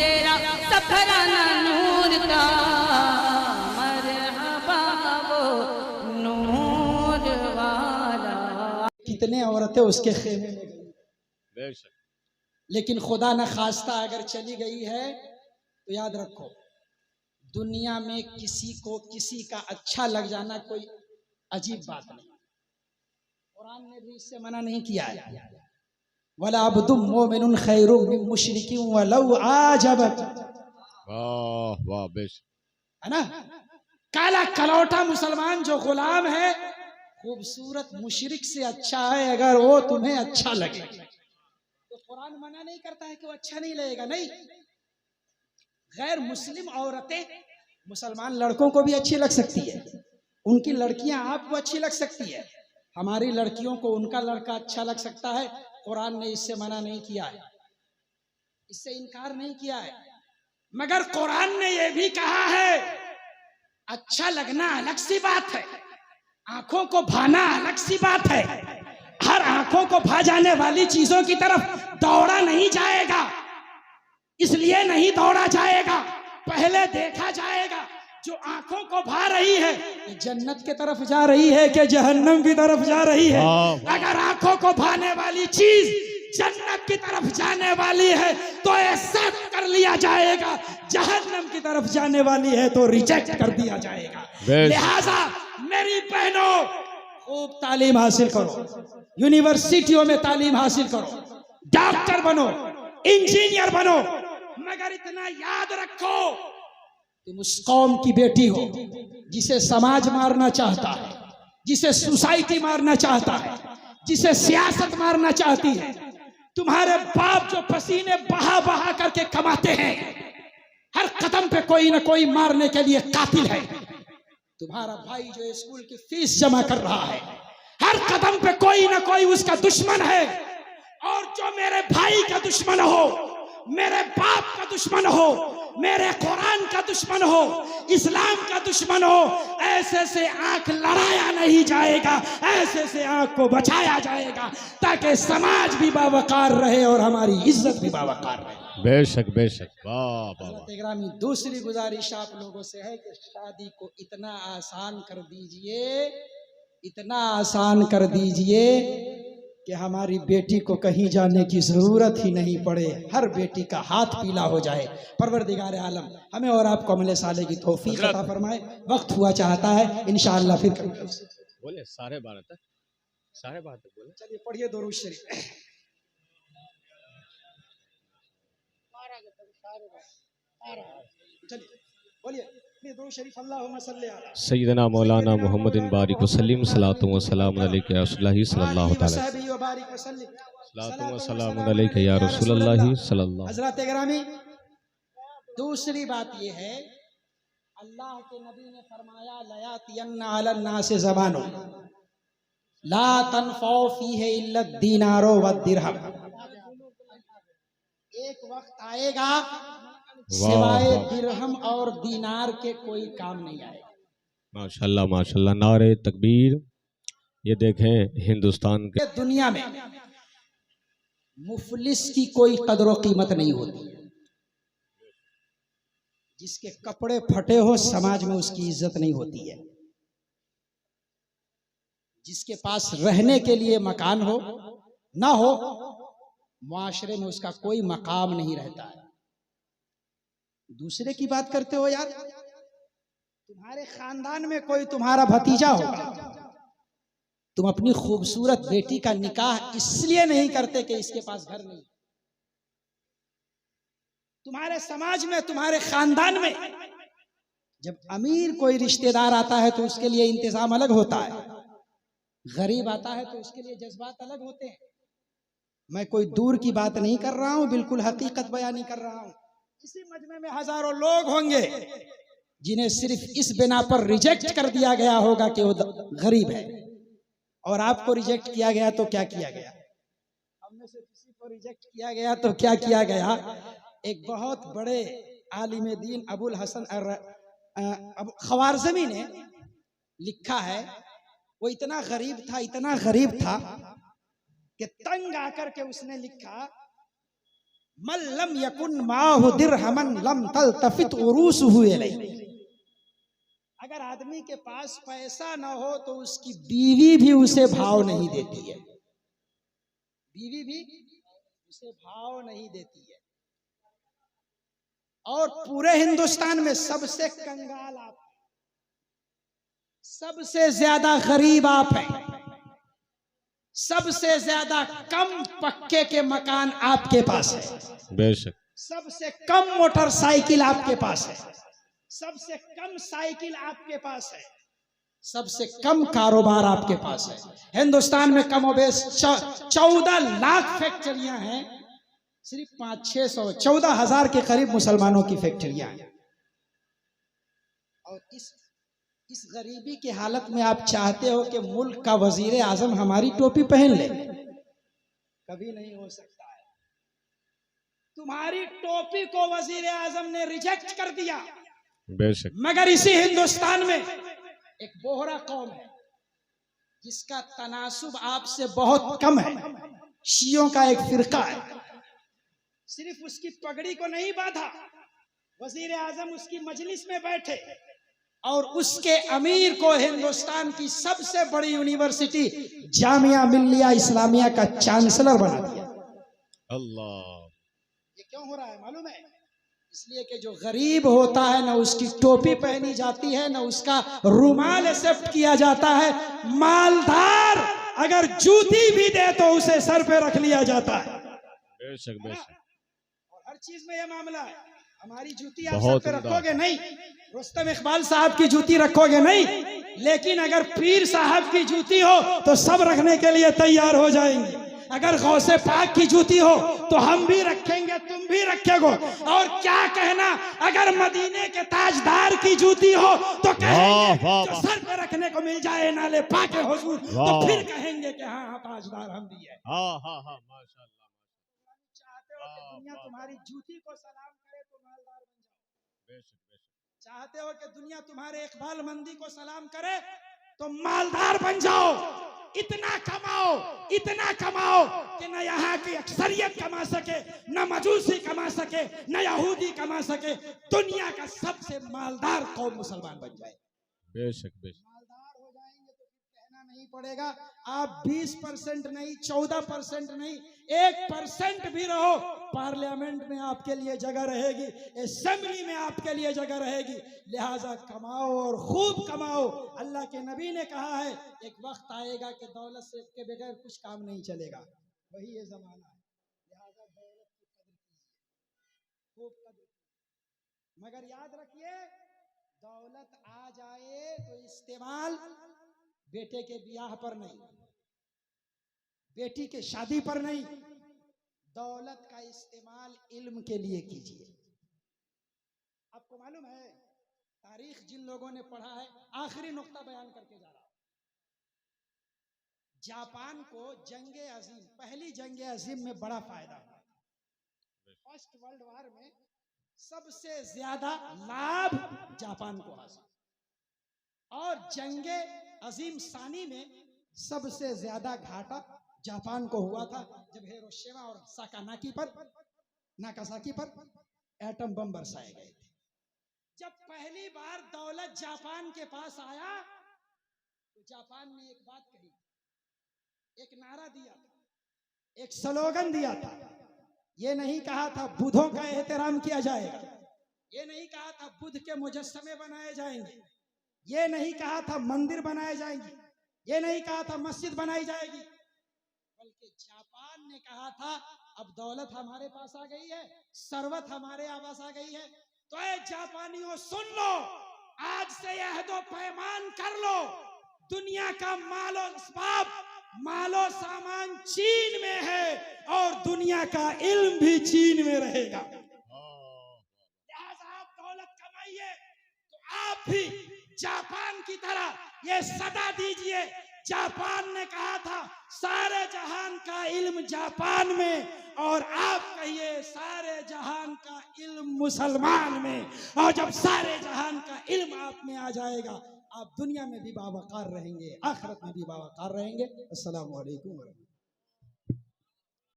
तेरा सफराना नूर का, मरहबा वो नूर वाला। कितने औरतें उसके खेमे में गई, लेकिन खुदा न खास्ता अगर चली गई है तो याद रखो, दुनिया में किसी को किसी का अच्छा लग जाना कोई अजीब बात नहीं। कुरान ने भी इससे मना नहीं किया है। वला अब्दुम मोमिनुन खैरुम मिन मुशरिकिन वलौ आजबक। वाह वाह बेश, है ना, काला कलौटा मुसलमान जो गुलाम है खूबसूरत मुशरिक से अच्छा है अगर वो तुम्हें अच्छा लगे। तो कुरान मना नहीं करता है कि वो अच्छा नहीं लगेगा, नहीं। गैर मुस्लिम औरतें मुसलमान लड़कों को भी अच्छी लग सकती है, उनकी लड़कियां आपको अच्छी लग सकती है, हमारी लड़कियों को उनका लड़का अच्छा लग सकता है। कुरान ने इससे मना नहीं किया है, इससे इनकार नहीं किया है, मगर कुरान ने यह भी कहा है अच्छा लगना अलग सी बात है, आंखों को भाना अलग सी बात है। हर आंखों को भा जाने वाली चीजों की तरफ दौड़ा नहीं जाएगा, इसलिए नहीं दौड़ा जाएगा, पहले देखा जाएगा जो आंखों को भा रही है ये जन्नत की तरफ जा रही है कि जहन्नम की तरफ जा रही है। अगर आंखों को भाने वाली चीज जन्नत की तरफ जाने वाली है तो एक्सेप्ट कर लिया जाएगा, जहन्नम की तरफ जाने वाली है तो रिजेक्ट कर दिया जाएगा। लिहाजा मेरी बहनों, खूब तालीम हासिल करो, यूनिवर्सिटियों में तालीम हासिल करो, डॉक्टर बनो, इंजीनियर बनो, मगर इतना याद रखो तुम उस कौम की बेटी हो जिसे समाज मारना चाहता है, जिसे सोसाइटी मारना चाहता है, जिसे सियासत मारना चाहती है। तुम्हारे बाप जो पसीने बहा बहा करके कमाते हैं, हर कदम पे कोई ना कोई मारने के लिए कातिल है। तुम्हारा भाई जो स्कूल की फीस जमा कर रहा है, हर कदम पे कोई ना कोई उसका दुश्मन है। और जो मेरे भाई का दुश्मन हो, मेरे बाप का दुश्मन हो, मेरे कुरान का दुश्मन हो, इस्लाम का दुश्मन हो, ऐसे से आंख लड़ाया नहीं जाएगा, ऐसे से आंख को बचाया जाएगा ताकि समाज भी बावकार रहे और हमारी इज्जत भी बावकार रहे। बेशक बेशक, वाह वाह। दूसरी गुजारिश आप लोगों से है कि शादी को इतना आसान कर दीजिए, इतना आसान कर दीजिए कि हमारी बेटी को कहीं जाने की जरूरत ही नहीं पड़े, हर बेटी का हाथ पीला हो जाए। परवरदिगार आलम हमें और आपको अमले साले की तौफीक अता फरमाए। वक्त हुआ चाहता है, इंशाअल्लाह फिर बोले सारे बात बोले। चलिए पढ़िए दुरूद शरीफ। चलिए बोलिए दुरूद शरीफ। अल्लाहुम्मा सल्ली अला सय्यदना मौलाना मोहम्मदिन बारिक वसल्लम सलातु व सलाम अलैका या रसूलल्लाह सल्लल्लाहु अलैहि वसल्लम या रसूलल्लाह सल्लल्लाहु। हज़रात गिरामी, दूसरी बात ये है, अल्लाह के नबी ने फरमाया लयातियन्ना अलन नास ज़मानुन ला तनफ़उ फ़ीहि इल्ला दीनारो व दिरहम। एक वक्त आएगा सिवाय दिरहम और दीनार के कोई काम नहीं आएगा। माशाल्लाह माशाल्लाह, नारे तकबीर। ये देखें हिंदुस्तान के दुनिया में मुफलिस की कोई कदर कीमत नहीं होती। जिसके कपड़े फटे हो समाज में उसकी इज्जत नहीं होती है। जिसके पास रहने के लिए मकान हो ना हो, मुआशरे में उसका कोई मकाम नहीं रहता है। दूसरे की बात करते हो यार, तुम्हारे खानदान में कोई तुम्हारा भतीजा होगा, तुम अपनी खूबसूरत बेटी का निकाह इसलिए नहीं करते कि इसके पास घर नहीं। तुम्हारे समाज में, तुम्हारे खानदान में जब अमीर कोई रिश्तेदार आता है तो उसके लिए इंतजाम अलग होता है, गरीब आता है तो उसके लिए जज्बात अलग होते हैं। मैं कोई दूर की बात नहीं कर रहा हूं, बिल्कुल हकीकत बयानी कर रहा हूं। इसी मजमे में हजारों लोग होंगे जिन्हें सिर्फ इस बिना पर रिजेक्ट कर दिया गया होगा कि वो गरीब है। और आपको रिजेक्ट किया गया तो क्या किया गया? हमने से किसी को रिजेक्ट किया गया तो क्या किया गया? एक बहुत बड़े आलिम दीन अबुल हसन ख्वारज़मी ने लिखा है, वो इतना गरीब था कि तंग आकर के उसने लिखा, मल्लम यकुन माहु दिरहमन लम तल्तफित उरूसुहु इलैहि। अगर आदमी के पास पैसा ना हो तो उसकी बीवी भी उसे भाव नहीं देती है, बीवी भी उसे भाव नहीं देती है। और पूरे हिंदुस्तान में सबसे कंगाल आप, सबसे ज्यादा गरीब आप हैं, सबसे ज्यादा कम पक्के के मकान आपके पास है, बेशक, सबसे कम मोटरसाइकिल आपके पास है, सबसे कम साइकिल आपके पास है, सबसे कम कारोबार आपके पास है। हिंदुस्तान में कमोबेश 14 लाख फैक्ट्रियां हैं, सिर्फ 500-600 14,000 के करीब मुसलमानों की फैक्ट्रियां हैं। और इस गरीबी की हालत में आप चाहते हो कि मुल्क का वजीर आजम हमारी टोपी पहन ले? कभी नहीं हो सकता है। तुम्हारी टोपी को वजीर आजम ने रिजेक्ट कर दिया। बेशक, मगर इसी हिंदुस्तान में एक बोहरा कौम है जिसका तनासुब आपसे बहुत कम है, शियों का एक फिरका है। सिर्फ उसकी पगड़ी को नहीं बांधा, वजीर आजम उसकी मजलिस में बैठे और उसके अमीर को हिंदुस्तान की सबसे बड़ी यूनिवर्सिटी जामिया मिल्लिया इस्लामिया का चांसलर बना दिया। अल्लाह, ये क्यों हो रहा है मालूम है? इसलिए कि जो गरीब होता है ना उसकी टोपी पहनी जाती है, ना उसका रुमाल एक्सेप्ट किया जाता है। मालदार अगर जूती भी दे तो उसे सर पे रख लिया जाता है। बेशक, बेशक, और हर चीज में यह मामला है। हमारी जूती आप सर पे रखोगे नहीं, रुस्तम इकबाल साहब की जूती रखोगे नहीं, लेकिन अगर पीर साहब की जूती हो तो सब रखने के लिए तैयार हो जाएंगे। अगर गौसे पाक की जूती हो तो हम भी रखेंगे, तुम भी रखेगो। और क्या कहना अगर मदीने के ताजदार की जूती हो तो कहेंगे, जो सर पे रखने को मिल जाए नाले पाके हुजूर, तो फिर कहेंगे कि हाँ हाँ ताजदार हम भी है। माशाअल्लाह। चाहते हो कि दुनिया तुम्हारी जूती को सलाम करे तो मालदार बन जाओ। बेशक, बेशक, चाहते हो कि दुनिया तुम्हारे इकबाल मंदी को सलाम करे तो मालदार बन जाओ। इतना कमाओ कि न यहाँ की अक्सरियत कमा सके, न मजूसी कमा सके, न यहूदी कमा सके। दुनिया का सबसे मालदार कौम मुसलमान बन जाए। बेशक, बेशक, मालदार हो जाएंगे तो फिर कहना नहीं पड़ेगा। आप 20% नहीं, 14% नहीं, 1% भी रहो, पार्लियामेंट में आपके लिए जगह रहेगी, असेंबली में आपके लिए जगह रहेगी। लिहाजा कमाओ और खूब कमाओ। अल्लाह के नबी ने कहा है एक वक्त आएगा कि दौलत से के बगैर कुछ काम नहीं चलेगा, वही ये जमाना है। लिहाजा दौलत की कदर कीजिए, खूब कदर। मगर याद रखिए, दौलत आ जाए तो इस्तेमाल बेटे के ब्याह पर नहीं, बेटी के शादी पर नहीं, दौलत का इस्तेमाल इल्म के लिए कीजिए। आपको मालूम है तारीख जिन लोगों ने पढ़ा है, आखिरी नुक्ता बयान करके जा रहा हूं। जापान को जंगे अजीम, पहली जंगे अजीम में बड़ा फायदा हुआ। फर्स्ट वर्ल्ड वॉर में सबसे ज्यादा लाभ जापान को हासिल, और जंगे अजीम सानी में सबसे ज्यादा घाटा जापान को हुआ था, जब हिरोशिमा और नागासाकी पर एटम बम बरसाए गए थे। जब पहली बार दौलत जापान के पास आया तो जापान ने एक बात कही, एक नारा दिया था, एक स्लोगन दिया था। ये नहीं कहा था बुद्धों का एहतराम किया जाएगा, ये नहीं कहा था बुद्ध के मुजस्समे बनाए जाएंगे, ये नहीं कहा था मंदिर बनाए जाएंगे, ये नहीं कहा था मस्जिद बनाई जाएगी, बल्कि जापान ने कहा था अब दौलत हमारे पास आ गई है, सरवत हमारे पास आ गई है, तो ए जापानियों सुन लो, आज से यह पैमान कर लो, दुनिया का मालो सामान चीन में है और दुनिया का इल्म भी चीन में रहेगा। लिहाजा आप दौलत कमाइए तो आप भी जापान की तरह ये सदा दीजिए। जापान ने कहा था सारे जहान का इल्म जापान में, और आप कहिए सारे जहान का इल्म मुसलमान में। और जब सारे जहान का इल्म आप में आ जाएगा, आप दुनिया में भी बावकार रहेंगे, आखिरत में भी बावकार रहेंगे। अस्सलामु अलैकुम।